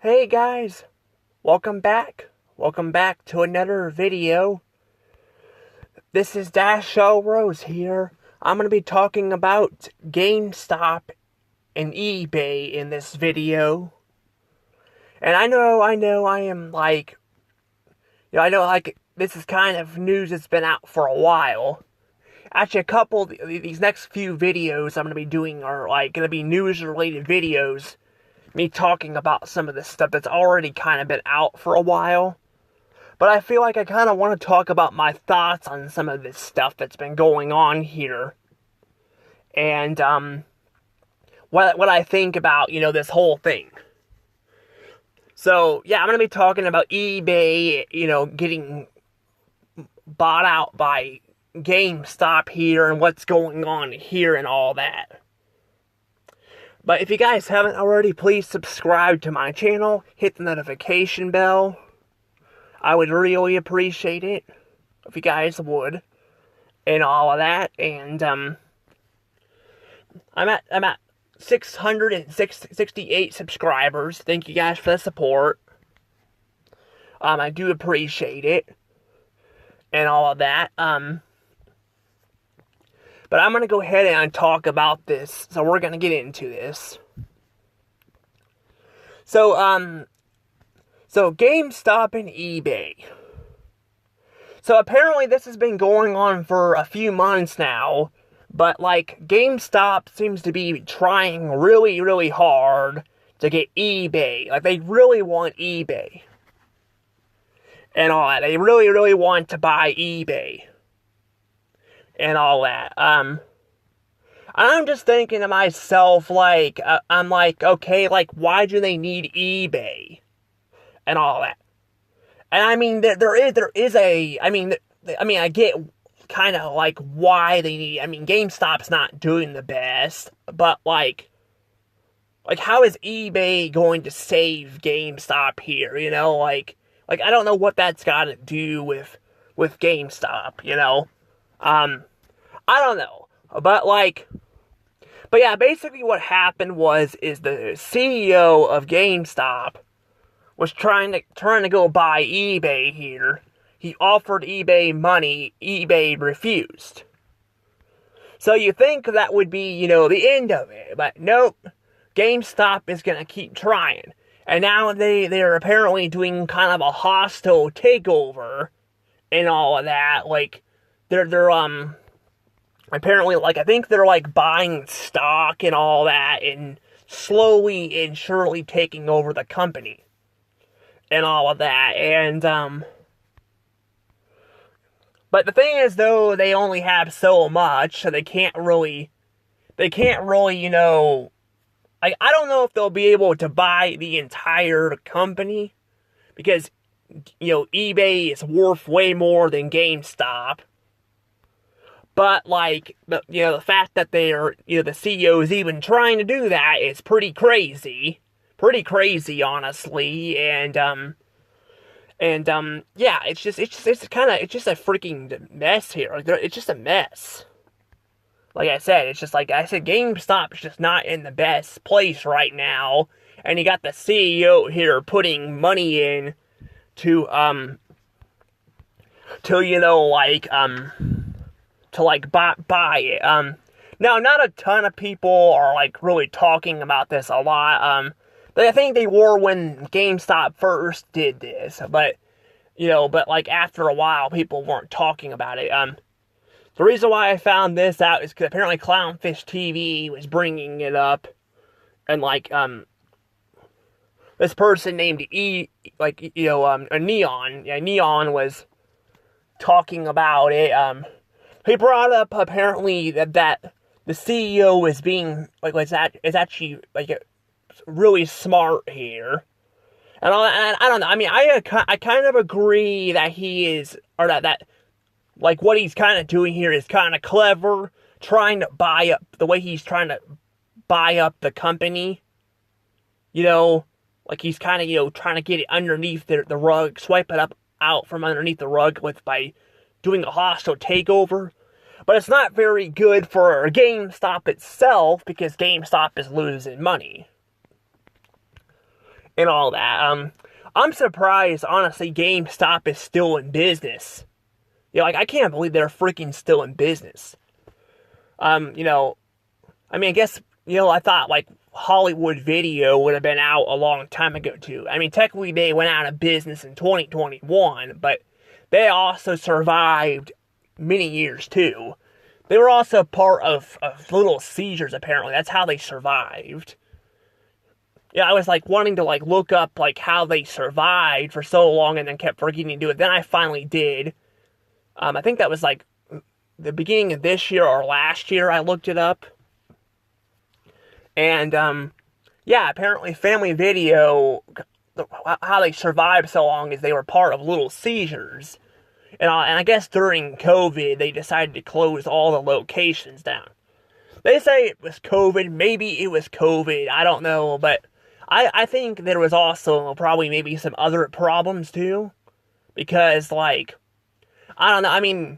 Hey guys, welcome back. Welcome back to another video. This is Dash Rose here. I'm going to be talking about GameStop and eBay in this video. And I know I am like, this is kind of news that's been out for a while. Actually, a couple of these next few videos I'm going to be doing are going to be news related videos. Me talking about some of this stuff that's already kind of been out for a while. But I feel like I kind of want to talk about my thoughts on some of this stuff that's been going on here. And, what I think about, this whole thing. So, yeah, I'm going to be talking about eBay, getting bought out by GameStop here and what's going on here and all that. But if you guys haven't already, please subscribe to my channel, hit the notification bell. I would really appreciate it if you guys would, and all of that. And I'm at 668 subscribers. Thank you guys for the support. I do appreciate it, and all of that. But I'm going to go ahead and talk about this. So we're going to get into this. So GameStop and eBay. So apparently this has been going on for a few months now. But GameStop seems to be trying really, really hard to get eBay. They really want eBay. And all that. They really, really want to buy eBay. And all that. I'm just thinking to myself, I'm like, okay, why do they need eBay? And all that. And I mean, there is a, I get kind of why they need, GameStop's not doing the best, but how is eBay going to save GameStop here, I don't know what that's got to do with GameStop, I don't know, but yeah, basically what happened is the CEO of GameStop was trying to go buy eBay here. He offered eBay money, eBay refused. So you think that would be, the end of it, but nope, GameStop is gonna keep trying. And now they're apparently doing kind of a hostile takeover and all of that, they're apparently, I think they're, buying stock and all that, and slowly and surely taking over the company. And all of that, and, but the thing is, though, they only have so much, so they can't really, I don't know if they'll be able to buy the entire company, because, eBay is worth way more than GameStop. But, the fact that they're, the CEO is even trying to do that is pretty crazy. Pretty crazy, honestly. And yeah, it's just a freaking mess here. It's just a mess. Like I said, GameStop is just not in the best place right now. And you got the CEO here putting money in to buy it. Now, not a ton of people are, really talking about this a lot. I think they were when GameStop first did this. But after a while, people weren't talking about it. The reason why I found this out is because apparently Clownfish TV was bringing it up. And, this person named Neon. Yeah, Neon was talking about it. He brought up apparently that the CEO is being is actually really smart here, and I don't know. I kind of agree that he is, or that what he's kind of doing here is kind of clever, trying to buy up the way he's trying to buy up the company. He's kind of trying to get it underneath the rug, swipe it out from underneath the rug by doing a hostile takeover. But it's not very good for GameStop itself, because GameStop is losing money. and all that. I'm surprised, honestly, GameStop is still in business. Like, I can't believe they're freaking still in business. You know, I mean, I guess, I thought, like, Hollywood Video would have been out a long time ago, too. I mean, technically, they went out of business in 2021, but they also survived many years, too. They were also part of Little Caesars, apparently. That's how they survived. Yeah, I was, like, wanting to, like, look up, like, how they survived for so long and then kept forgetting to do it. Then I finally did. I think that was, like, the beginning of this year or last year I looked it up. And, yeah, apparently Family Video, how they survived so long is they were part of Little Caesars. And I guess during COVID, they decided to close all the locations down. They say it was COVID, maybe it was COVID, I don't know, but I think there was also probably maybe some other problems too. Because, like, I don't know, I mean,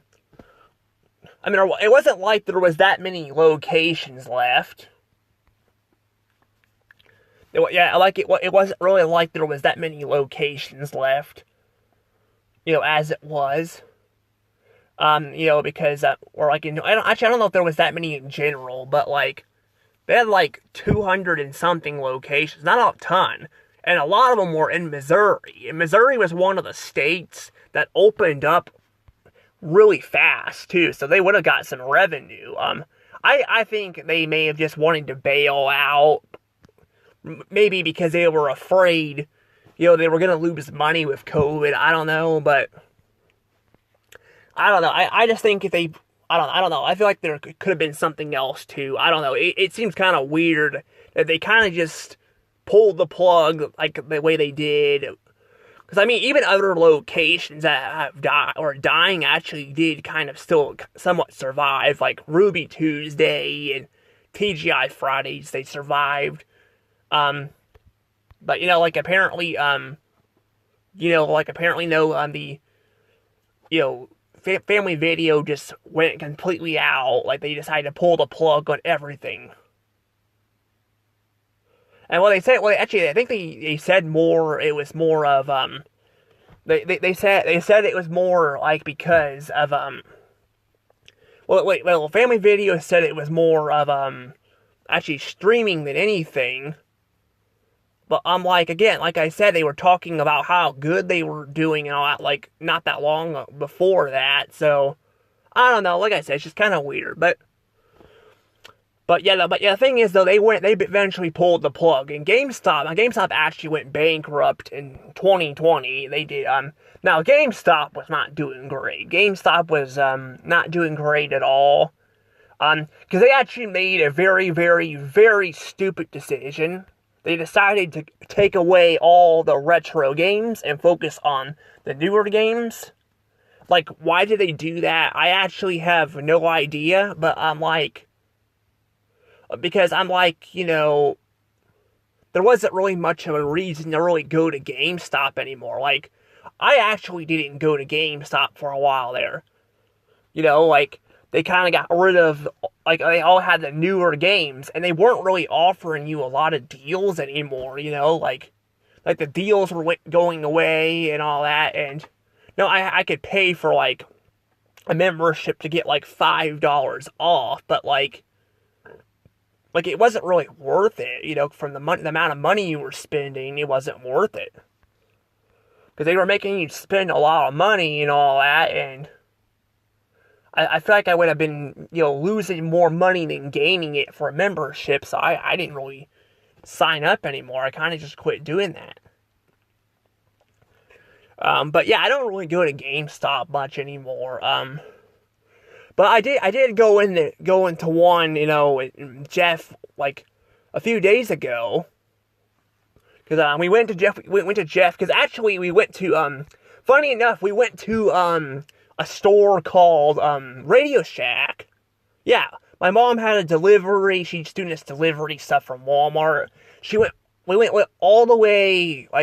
it wasn't like there was that many locations left. It wasn't really like there was that many locations left, as it was. Because, or like, I don't know if there was that many in general, but, like, they had, like, 200 and something locations, not a ton, and a lot of them were in Missouri, and Missouri was one of the states that opened up really fast, too, so they would have got some revenue. I think they may have just wanted to bail out, maybe because they were afraid, they were going to lose money with COVID, I don't know, but I don't know, I just think if they, I don't know, I feel like there could have been something else, too, I don't know, it seems kind of weird that they kind of just pulled the plug, like, the way they did. Because, I mean, even other locations that have died, or dying, actually did kind of still somewhat survive, like Ruby Tuesday and TGI Fridays, they survived. But, like, apparently, no, Family Video just went completely out, like, they decided to pull the plug on everything. And what they said, actually, I think they said more, it was more of, they said it was more, like, because of, Family Video said it was more of, actually streaming than anything. But, again, like I said, they were talking about how good they were doing and all that, like, not that long before that, so, I don't know, like I said, it's just kind of weird, But the thing is, though, they eventually pulled the plug, and GameStop actually went bankrupt in 2020, they did, now, GameStop was not doing great, GameStop was, not doing great at all, because they actually made a very, very, very stupid decision. They decided to take away all the retro games and focus on the newer games. Like, why did they do that? I actually have no idea, but because there wasn't really much of a reason to really go to GameStop anymore. Like, I actually didn't go to GameStop for a while there. They kind of got rid of, like, they all had the newer games, and they weren't really offering you a lot of deals anymore, like the deals were going away and all that, and, I could pay for, like, a membership to get, like, $5 off, but, like, it wasn't really worth it, from the amount of money you were spending, it wasn't worth it. Because they were making you spend a lot of money and all that, and I feel like I would have been, losing more money than gaining it for a membership, so I didn't really sign up anymore. I kind of just quit doing that. But yeah, I don't really go to GameStop much anymore. But I did go into one, Jeff, like, a few days ago. Because, we went to Jeff, because actually we went to, funny enough, we went to, a store called, Radio Shack. Yeah, my mom had a delivery, she's doing this delivery stuff from Walmart. We went all the way, to,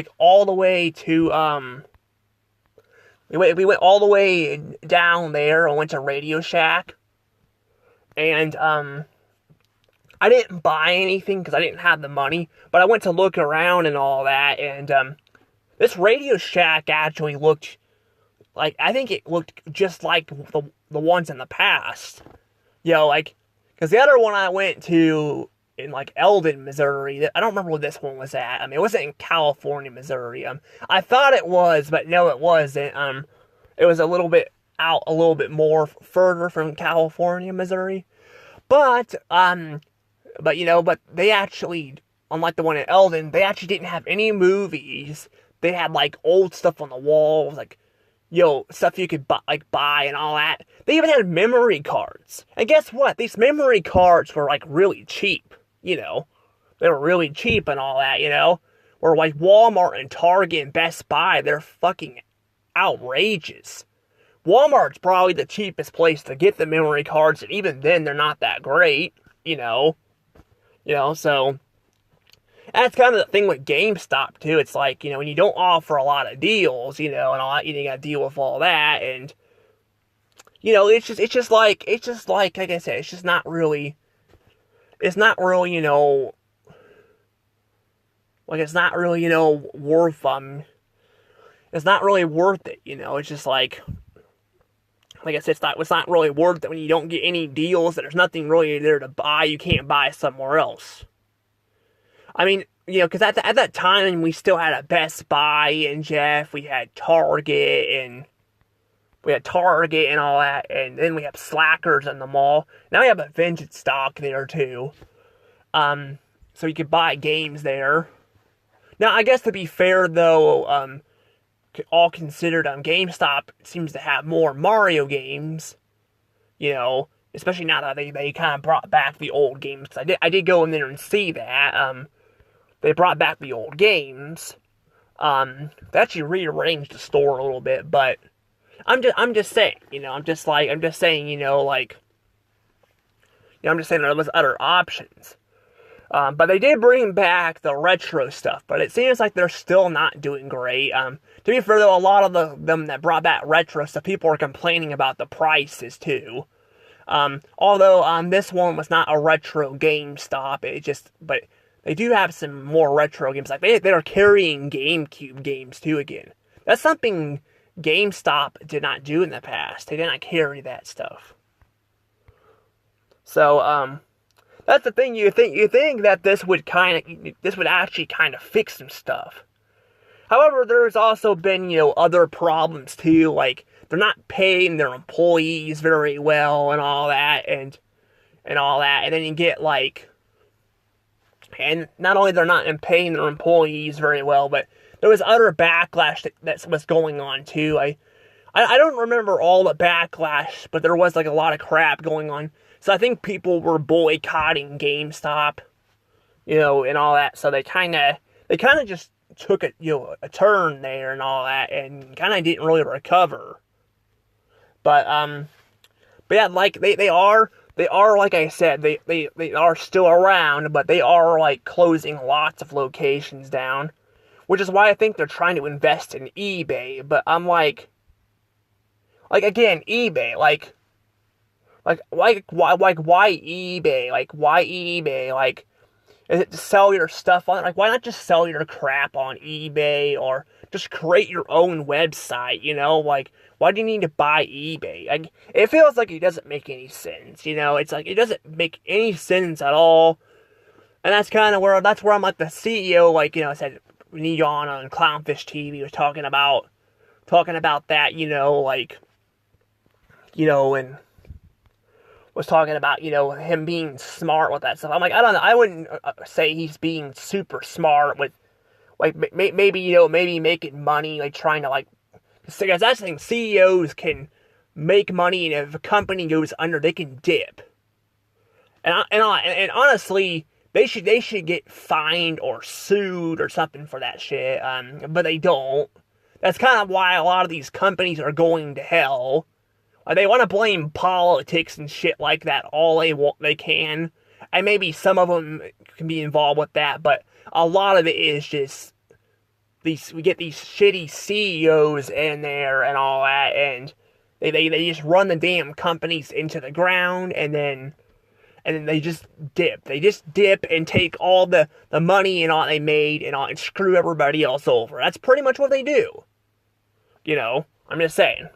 we went all the way down there and went to Radio Shack. And, I didn't buy anything because I didn't have the money, but I went to look around and all that, and this Radio Shack actually looked like, I think it looked just like the ones in the past. Like, because the other one I went to in, like, Eldon, Missouri, I don't remember where this one was at. I mean, it wasn't in California, Missouri. I thought it was, but no, it wasn't. It was a little bit out, a little bit more further from California, Missouri. But they actually, unlike the one in Eldon, they actually didn't have any movies. They had, like, old stuff on the walls, like, stuff you could buy and all that. They even had memory cards. And guess what? These memory cards were, like, really cheap, They were really cheap and all that, Where, like, Walmart and Target and Best Buy, they're fucking outrageous. Walmart's probably the cheapest place to get the memory cards, and even then, they're not that great, so... That's kind of the thing with GameStop, too. It's like, when you don't offer a lot of deals, and all that, you gotta deal with all that, and, it's just like I said, it's not really, worth, it's not really, worth it, it's just like I said, it's not really worth it when you don't get any deals, and there's nothing really there to buy, you can't buy somewhere else. I mean, because at that time, we still had a Best Buy and Jeff, we had Target and all that, and then we have Slackers in the mall. Now we have a Vengeance stock there too. So you could buy games there. Now, I guess to be fair though, all considered, GameStop seems to have more Mario games, especially now that they kind of brought back the old games. Cause I did go in there and see that. They brought back the old games. They actually rearranged the store a little bit, but I'm just saying, I'm just saying there was other options. But they did bring back the retro stuff, but it seems like they're still not doing great. To be fair though, a lot of them that brought back retro stuff, people are complaining about the prices too. Although this one was not a retro GameStop, but they do have some more retro games. Like, they're carrying GameCube games, too, again. That's something GameStop did not do in the past. They did not carry that stuff. So, that's the thing. You think that this would actually kind of fix some stuff. However, there's also been, other problems, too. Like, they're not paying their employees very well and all that, and then you get, like... And not only they're not paying their employees very well, but there was other backlash that was going on too. I don't remember all the backlash, but there was like a lot of crap going on. So I think people were boycotting GameStop, and all that. So they kind of just took a turn there and all that, and kind of didn't really recover. But yeah, like they are, like I said, they are still around, but they are, like, closing lots of locations down, which is why I think they're trying to invest in eBay. But I'm like again, eBay, why eBay? Why eBay? Is it to sell your stuff on it? Like, why not just sell your crap on eBay, or just create your own website, why do you need to buy eBay? It feels like it doesn't make any sense, It's like, it doesn't make any sense at all. And that's where I'm like, the CEO, said, Neon on Clownfish TV was talking about that, and was talking about, him being smart with that stuff. I'm like, I don't know, I wouldn't say he's being super smart with, maybe making money, trying to, because that's the thing, CEOs can make money, and if a company goes under, they can dip. And honestly, they should get fined or sued or something for that shit, but they don't. That's kind of why a lot of these companies are going to hell. They want to blame politics and shit like that all they can, and maybe some of them can be involved with that, but a lot of it is just we get these shitty CEOs in there and all that, and they just run the damn companies into the ground, and then and then they just dip. They just dip and take all the money and all they made and screw everybody else over. That's pretty much what they do. You know, I'm just saying.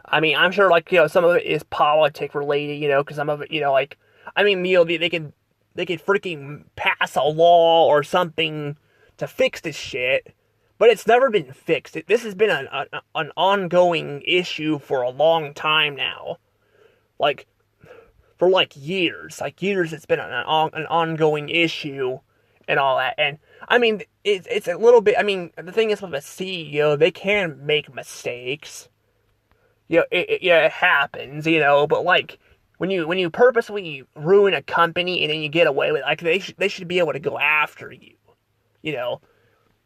I mean, I'm sure, like, you know, some of it is politic related, you know, because some of it, you know, like, I mean, you know, they could freaking pass a law or something to fix this shit, but it's never been fixed. This has been an ongoing issue for a long time now. Like, for like years. Like, years it's been an ongoing issue and all that. And, I mean, it's a little bit, I mean, the thing is with a CEO, they can make mistakes. You know, it happens, you know, but like, when you purposely ruin a company and then you get away with it, like, they should be able to go after you, you know.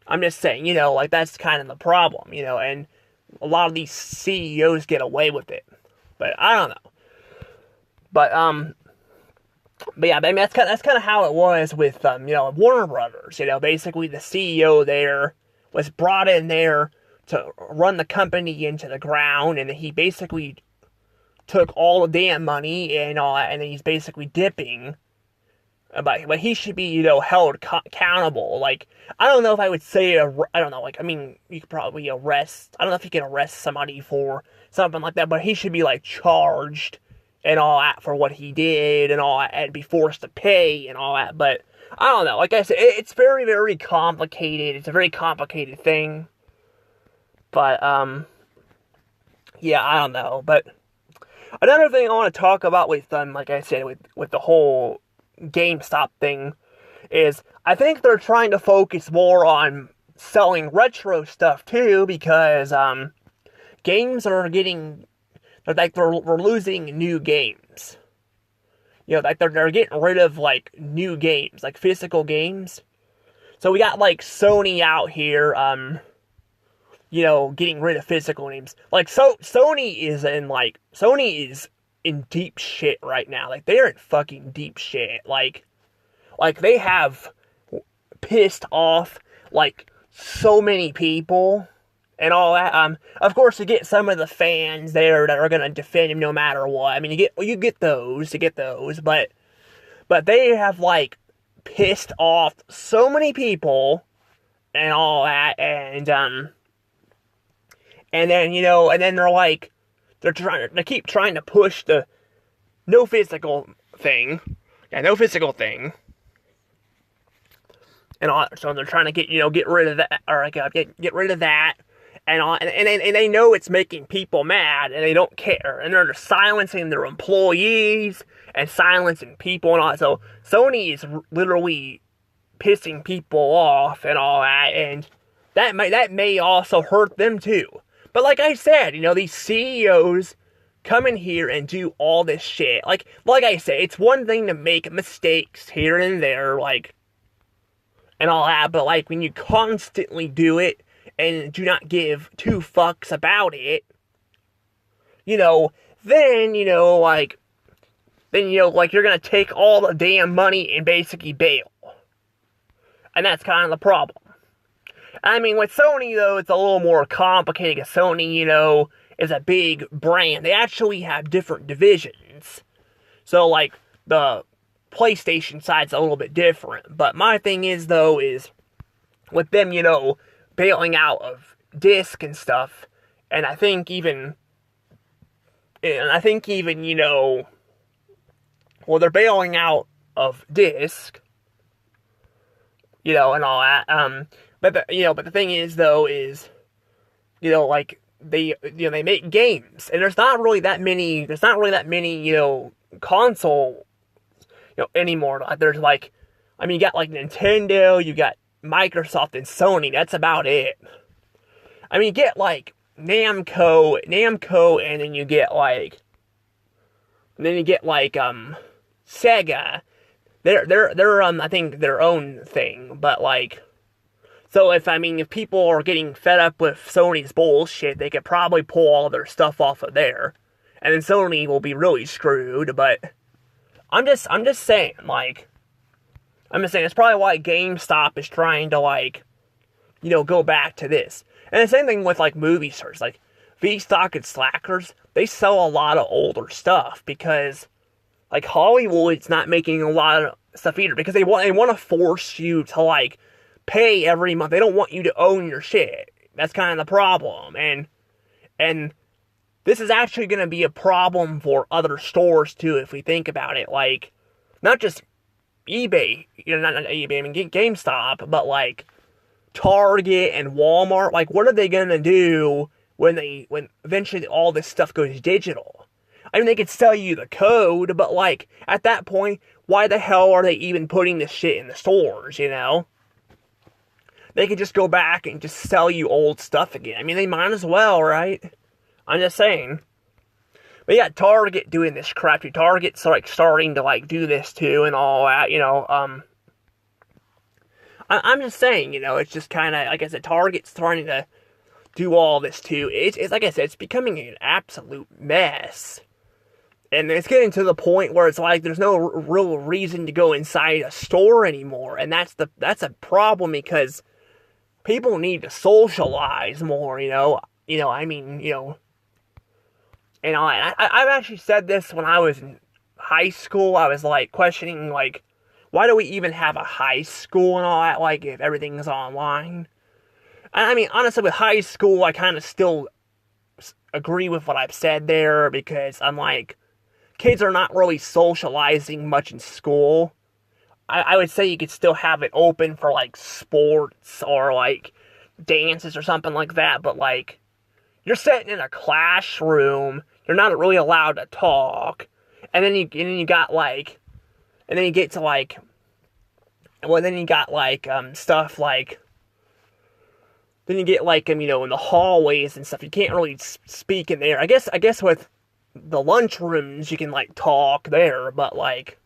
I'm just saying, you know, like, that's kind of the problem, you know, and a lot of these CEOs get away with it, but I don't know. But yeah, I mean, that's kind of how it was with, you know, Warner Brothers, you know, basically the CEO there was brought in there to run the company into the ground, and he basically took all the damn money and all that, and he's basically dipping. But he should be, you know, held accountable. Like, I don't know if I would say, I don't know, like, I mean, you could probably arrest, I don't know if you can arrest somebody for something like that, but he should be, like, charged and all that for what he did and all that, and be forced to pay and all that. But, I don't know, like I said, it's very, very complicated. It's a very complicated thing. But, yeah, I don't know. But another thing I want to talk about with, like I said, with the whole GameStop thing is, I think they're trying to focus more on selling retro stuff too, because, games are getting, we're losing new games. You know, like, they're getting rid of, like, new games, like, physical games. So we got, like, Sony out here, you know, getting rid of physical games. Like, Sony is in deep shit right now. Like, they're in fucking deep shit. Like they have pissed off, like, so many people and all that. Of course, you get some of the fans there that are gonna defend him no matter what. I mean, you get those, but they have, like, pissed off so many people and all that, and then, you know, and then they're like, they keep trying to push the no physical thing. Yeah, no physical thing. And all, so they're trying to get rid of that, or like, get rid of that. And they know it's making people mad, and they don't care. And they're silencing their employees, and silencing people and all that. So Sony is literally pissing people off and all that, and that may also hurt them too. But like I said, you know, these CEOs come in here and do all this shit. Like I said, it's one thing to make mistakes here and there, like, and all that, but, like, when you constantly do it and do not give two fucks about it, you know, then, you know, like, you're gonna take all the damn money and basically bail. And that's kind of the problem. I mean, with Sony, though, it's a little more complicated, because Sony, you know, is a big brand. They actually have different divisions. So, like, the PlayStation side's a little bit different. But my thing is, though, is with them, you know, bailing out of disc and stuff, and I think even, you know, well, they're bailing out of disc, you know, and all that, but the thing is, though, is, you know, like, they make games, and there's not really that many, you know, console, you know, anymore. There's, like, I mean, you got, like, Nintendo, you got Microsoft and Sony, that's about it. I mean, you get, like, Namco, and then you get, like, Sega. They're I think their own thing, but, like, so if people are getting fed up with Sony's bullshit, they could probably pull all their stuff off of there, and then Sony will be really screwed. But I'm just saying, like, it's probably why GameStop is trying to, like, you know, go back to this. And the same thing with, like, movie stores, like Vstock and Slackers. They sell a lot of older stuff because like Hollywood's not making a lot of stuff either because they want to force you to like pay every month. They don't want you to own your shit. That's kind of the problem. And this is actually going to be a problem for other stores too if we think about it. Like not just eBay, not eBay, I mean GameStop, but like Target and Walmart. Like what are they going to do when eventually all this stuff goes digital? I mean, they could sell you the code, but like at that point, why the hell are they even putting this shit in the stores, They could just go back and just sell you old stuff again. I mean, they might as well, right? I'm just saying. But yeah, Target doing this crap too. Target's like starting to like do this too and all that, I'm just saying, it's just kind of, like I said, Target's trying to do all this too. It's like I said, it's becoming an absolute mess. And it's getting to the point where it's like there's no real reason to go inside a store anymore. And that's a problem because people need to socialize more, And I've actually said this when I was in high school. I was like questioning like, why do we even have a high school and all that? Like if everything's online. I mean, honestly, with high school, I kind of still agree with what I've said there because I'm like, kids are not really socializing much in school. I would say you could still have it open for like sports or like dances or something like that, but like you're sitting in a classroom, you're not really allowed to talk, and then you got like, and then you get to like, well then you got like stuff like, then you get like in the hallways and stuff. You can't really speak in there. I guess with the lunchrooms you can like talk there, but like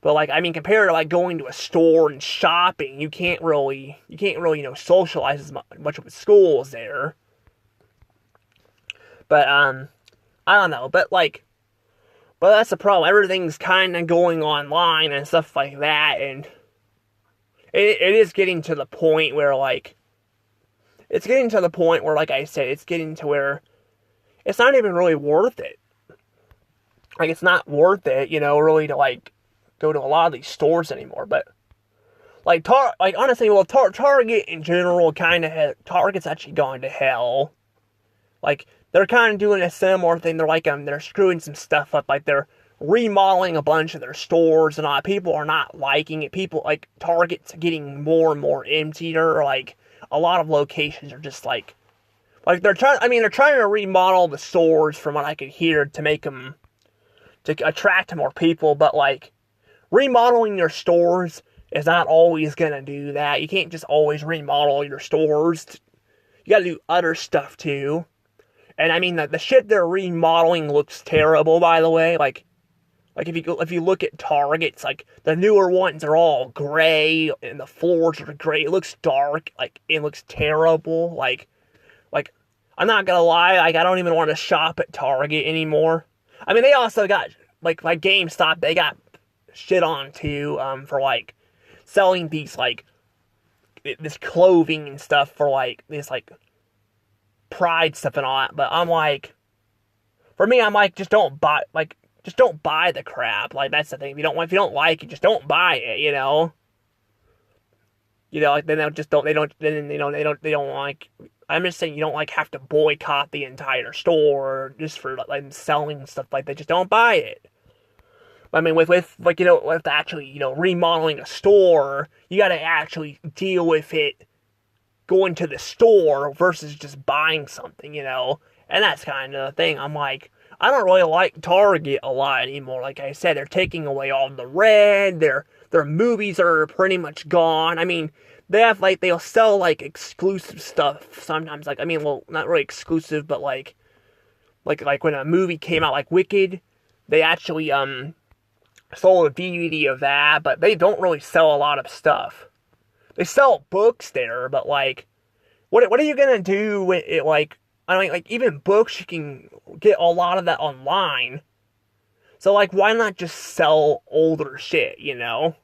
I mean compared to like going to a store and shopping, you can't really socialize as much with schools there. But I don't know, but that's the problem. Everything's kind of going online and stuff like that, and it is getting to the point where like like I said, it's getting to where it's not even really worth it. Like it's not worth it, really to like go to a lot of these stores anymore. But like honestly, well, Target in general Target's actually gone to hell. Like they're kind of doing a similar thing. They're like they're screwing some stuff up. Like they're remodeling a bunch of their stores and all. People are not liking it. People like Target's getting more and more emptier. Like a lot of locations are just like they're trying to remodel the stores from what I could hear to make them to attract more people, but like remodeling your stores is not always gonna do that. You can't just always remodel your stores. You gotta do other stuff too. And I mean the shit they're remodeling looks terrible, by the way. Like if you look at Targets, like the newer ones are all gray and the floors are gray. It looks dark. Like it looks terrible. Like I'm not gonna lie. Like I don't even want to shop at Target anymore. I mean they also got like GameStop. They got shit on too for like selling these like this clothing and stuff for like this like Pride stuff and all that. But I'm like, for me, I'm like, just don't buy the crap. Like that's the thing. If you don't like it, just don't buy it. Like then they don't like. I'm just saying you don't like have to boycott the entire store just for like selling stuff like that. Just don't buy it. I mean, with actually remodeling a store, you got to actually deal with it going to the store versus just buying something, and that's kind of the thing. I'm like, I don't really like Target a lot anymore. Like I said, they're taking away all the red. Their movies are pretty much gone. I mean, they'll sell like exclusive stuff sometimes. Like I mean, well, not really exclusive, but like when a movie came out, like Wicked, they actually sold a DVD of that, but they don't really sell a lot of stuff. They sell books there, but like, what are you gonna do with it? Like, I mean, like even books you can get a lot of that online. So like, why not just sell older shit? And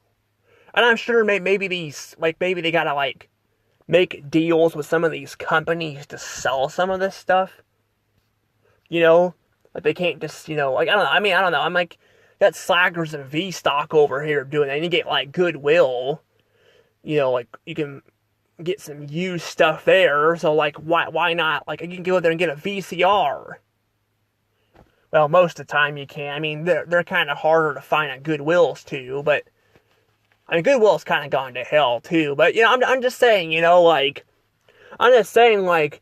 I'm sure maybe they gotta like make deals with some of these companies to sell some of this stuff. Like they can't just like I don't know. I mean I don't know. I'm like. got slackers and V stock over here doing that. And you get like Goodwill, like you can get some used stuff there. So like, why not? Like, you can go there and get a VCR. Well, most of the time you can. I mean, they're kind of harder to find at Goodwills too, but I mean, Goodwill's kind of gone to hell too. But I'm just saying, I'm just saying, like,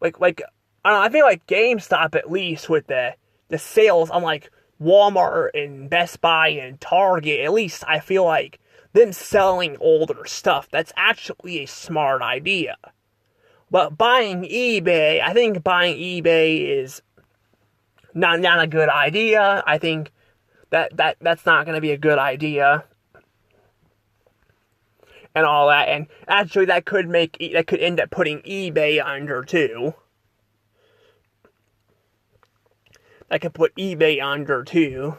I don't know, I feel like GameStop, at least with the sales on like Walmart and Best Buy and Target, at least I feel like them selling older stuff, that's actually a smart idea. But buying eBay, I think buying eBay is not a good idea. I think that's not going to be a good idea. And all that, and actually that could end up putting eBay under too. That could put eBay under too.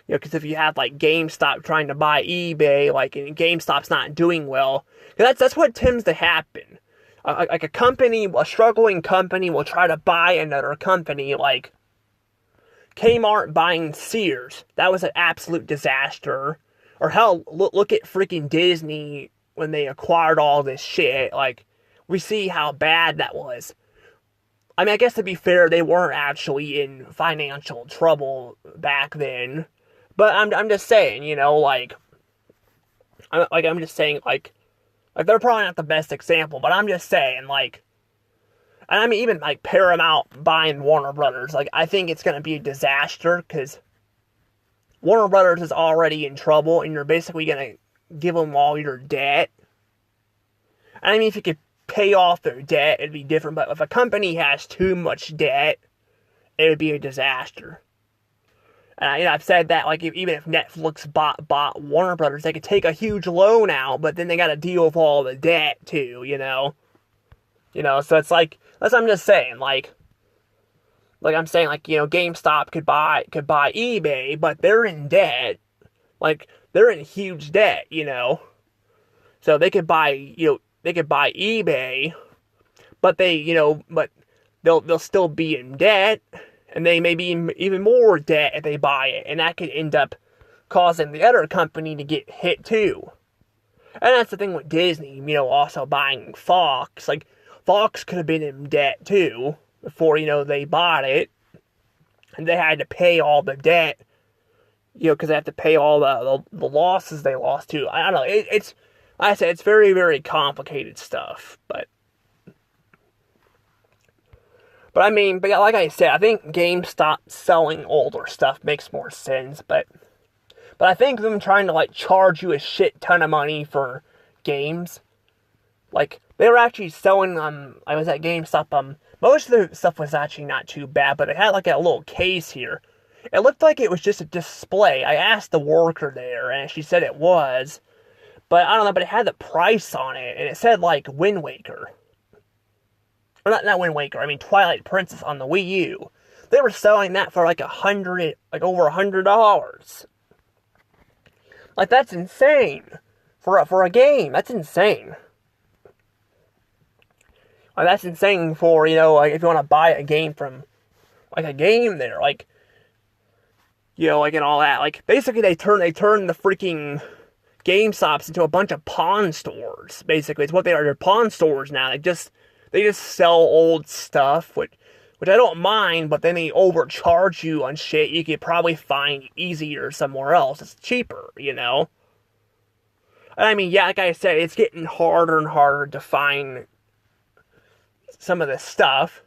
Because if you have like GameStop trying to buy eBay, like, and GameStop's not doing well, that's what tends to happen. Like a struggling company will try to buy another company, like Kmart buying Sears. That was an absolute disaster. Or hell, look at freaking Disney when they acquired all this shit. Like, we see how bad that was. I mean, I guess to be fair, they weren't actually in financial trouble back then. But I'm just saying, I'm just saying, like, they're probably not the best example, but I'm just saying, like, and I mean, even, like, Paramount buying Warner Brothers, like, I think it's going to be a disaster, because Warner Brothers is already in trouble, and you're basically going to give them all your debt. And I mean, if you could pay off their debt, it'd be different, but if a company has too much debt, it would be a disaster. And I've said that, like, even if Netflix bought Warner Brothers, they could take a huge loan out, but then they got to deal with all the debt, too, so it's like, that's what I'm just saying, like I'm saying, like, GameStop could buy eBay, but they're in debt. Like, they're in huge debt, So they could buy eBay, but but they'll still be in debt, and they may be in even more debt if they buy it, and that could end up causing the other company to get hit too. And that's the thing with Disney, also buying Fox. Like, Fox could have been in debt too before, they bought it. And they had to pay all the debt, because they have to pay all the losses they lost too. I don't know. It's, like I said, it's very, very complicated stuff. But I mean, like I said, I think GameStop selling older stuff makes more sense. But I think them trying to, like, charge you a shit ton of money for games, like, they were actually selling, I was at GameStop, most of the stuff was actually not too bad, but they had, like, a little case here. It looked like it was just a display. I asked the worker there, and she said it was, but I don't know, but it had the price on it, and it said, like, Wind Waker. Or not Wind Waker, I mean Twilight Princess on the Wii U. They were selling that for, like, over $100. Like, that's insane. For a game, that's insane. Like, that's insane for, like, if you want to buy a game from, like, a game there, like, like, and all that. Like, basically, they turn the freaking GameStops into a bunch of pawn stores, basically. It's what they are. They're pawn stores now. They just sell old stuff, which I don't mind, but then they overcharge you on shit you could probably find easier somewhere else. It's cheaper, And I mean, yeah, like I said, it's getting harder and harder to find some of this stuff.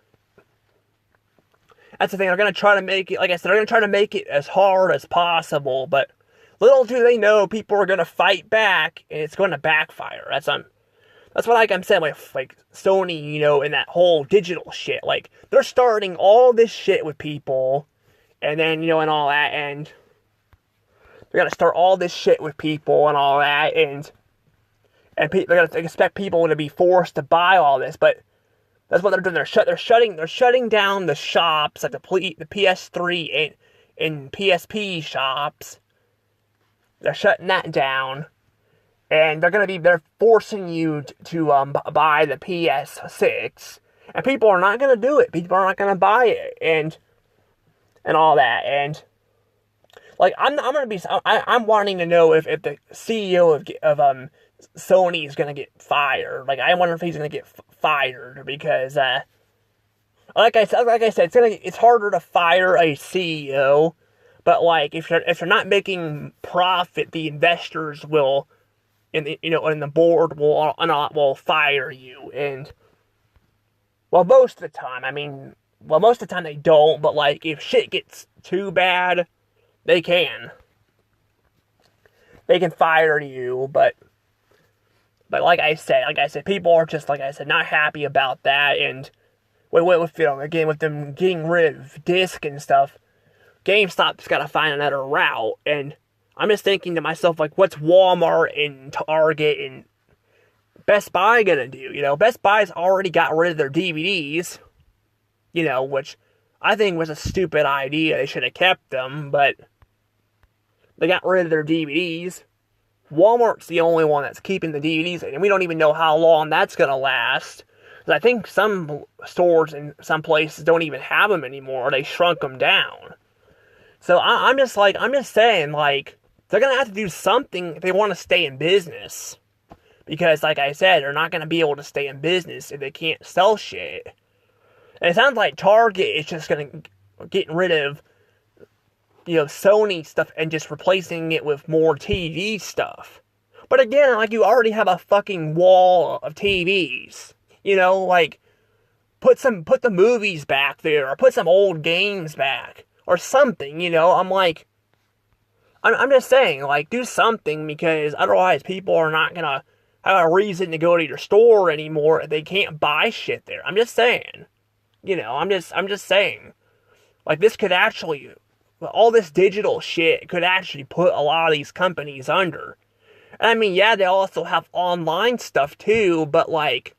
That's the thing, they're going to try to make it, like I said, they're going to try to make it as hard as possible, but little do they know people are going to fight back, and it's going to backfire. That's what, like I'm saying, like Sony, and that whole digital shit. Like, they're starting all this shit with people, and then, and all that, and they're going to start all this shit with people and all that, and they're going to expect people to be forced to buy all this, but that's what they're doing. They're shutting down the shops, like the PS3 and PSP shops. They're shutting that down, and they're forcing you to buy the PS6, and people are not gonna do it. People are not gonna buy it, and and all that. And like, I'm wanting to know if the CEO of Sony is gonna get fired. Like, I wonder if he's gonna get fired because like I said, it's harder to fire a CEO. But like, if you're not making profit, the investors will, and the board will fire you. And well, most of the time, most of the time they don't. But like, if shit gets too bad, they can fire you. But like I said, people are just, like I said, not happy about that. And again, with them getting rid of disc and stuff, GameStop's got to find another route. And I'm just thinking to myself, like, what's Walmart and Target and Best Buy gonna do? Best Buy's already got rid of their DVDs, which I think was a stupid idea. They should have kept them, but they got rid of their DVDs. Walmart's the only one that's keeping the DVDs, and we don't even know how long that's gonna last. Because I think some stores in some places don't even have them anymore. They shrunk them down. So I'm just saying, like, they're going to have to do something if they want to stay in business. Because, like I said, they're not going to be able to stay in business if they can't sell shit. And it sounds like Target is just going to get rid of, Sony stuff and just replacing it with more TV stuff. But again, like, you already have a fucking wall of TVs. Like, put the movies back there, or put some old games back. Or something, I'm just saying, like, do something, because otherwise people are not gonna have a reason to go to your store anymore if they can't buy shit there. I'm just saying. I'm just saying. Like, this could actually, all this digital shit could actually put a lot of these companies under. And yeah, they also have online stuff too, but like,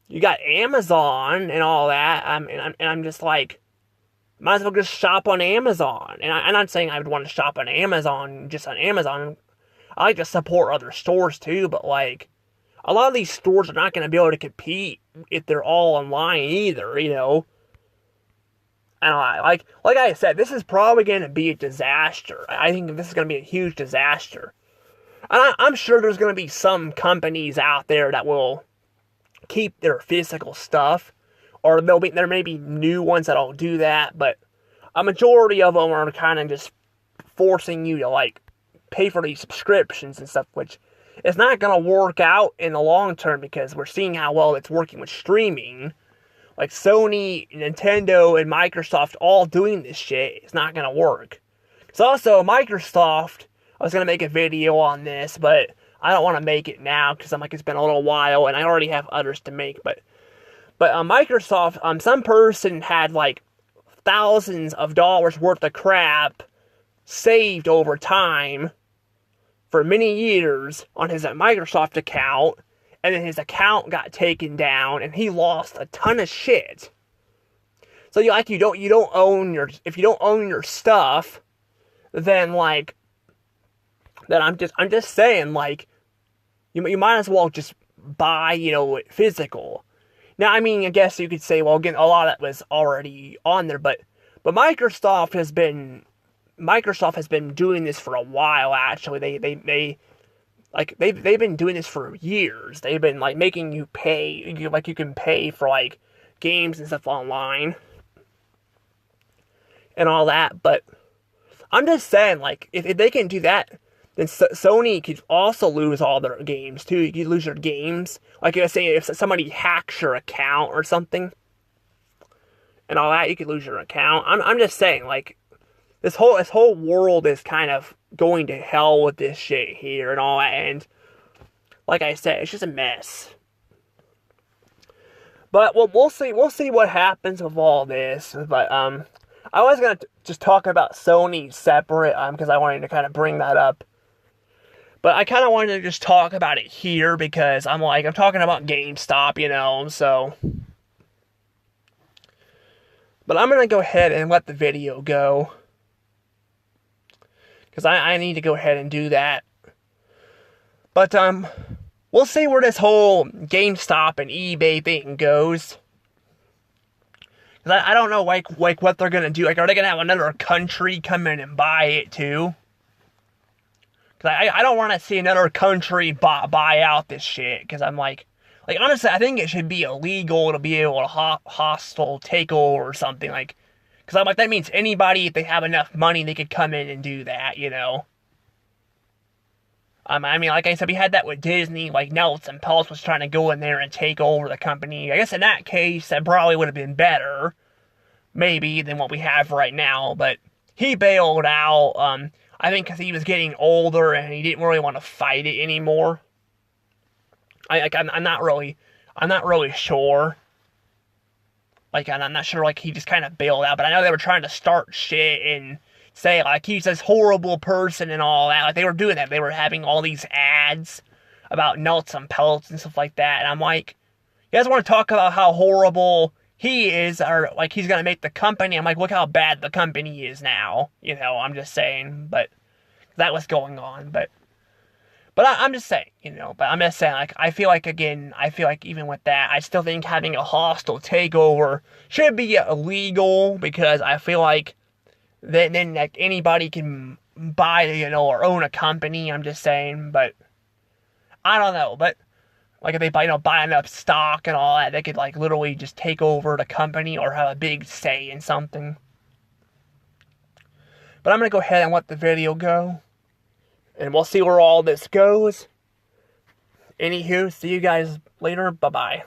you got Amazon and all that, and I'm just like, might as well just shop on Amazon. And I'm not saying I would want to shop on Amazon, just on Amazon. I like to support other stores too, but like, a lot of these stores are not going to be able to compete if they're all online either, And like I said, this is probably going to be a disaster. I think this is going to be a huge disaster. And I'm sure there's going to be some companies out there that will keep their physical stuff. Or there may be new ones that'll do that, but a majority of them are kind of just forcing you to, like, pay for these subscriptions and stuff, which is not going to work out in the long term, because we're seeing how well it's working with streaming. Like, Sony, Nintendo, and Microsoft all doing this shit. It's not going to work. So also, Microsoft, I was going to make a video on this, but I don't want to make it now, because it's been a little while, and I already have others to make, But Microsoft, some person had like thousands of dollars worth of crap saved over time for many years on his Microsoft account, and then his account got taken down, and he lost a ton of shit. So if you don't own your stuff, then I'm just saying, like, you might as well just buy physical. Now, I guess you could say, well, again, a lot of that was already on there, but Microsoft has been doing this for a while. Actually, they've been doing this for years. They've been like making you pay, you can pay for like games and stuff online and all that. But I'm just saying, like, if they can do that, then Sony could also lose all their games too. You could lose your games. Like, let's say if somebody hacks your account or something, and all that, you could lose your account. I'm just saying, like, this whole world is kind of going to hell with this shit here and all that. And like I said, it's just a mess. But we'll see what happens with all this. But I was gonna just talk about Sony separate, because I wanted to kind of bring that up. But I kind of wanted to just talk about it here, because I'm talking about GameStop, so. But I'm going to go ahead and let the video go, because I need to go ahead and do that. But, we'll see where this whole GameStop and eBay thing goes. 'Cause I don't know, like what they're gonna do. Like, are they gonna have another country come in and buy it too? Cause I don't want to see another country buy out this shit. Because I'm like honestly, I think it should be illegal to be able to hostile takeover or something like. Because I'm like, that means anybody, if they have enough money, they could come in and do that, you know. I mean, like I said, we had that with Disney. Like Nelson Peltz was trying to go in there and take over the company. I guess in that case, that probably would have been better, maybe, than what we have right now. But he bailed out. I think because he was getting older and he didn't really want to fight it anymore. I'm not really sure. Like, I'm not sure. Like, he just kind of bailed out. But I know they were trying to start shit and say like he's this horrible person and all that. Like, they were doing that. They were having all these ads about Nelson Peltz and stuff like that. And I'm like, you guys want to talk about how horrible he is, or like he's gonna make the company? I'm like, look how bad the company is now. You know, I'm just saying. But that was going on. But I'm just saying, you know. But I'm just saying, like, I feel like even with that, I still think having a hostile takeover should be illegal, because I feel like then like anybody can buy, you know, or own a company. I'm just saying. But I don't know. But like, if they buy enough stock and all that, they could like literally just take over the company or have a big say in something. But I'm gonna go ahead and let the video go, and we'll see where all this goes. Anywho, see you guys later. Bye-bye.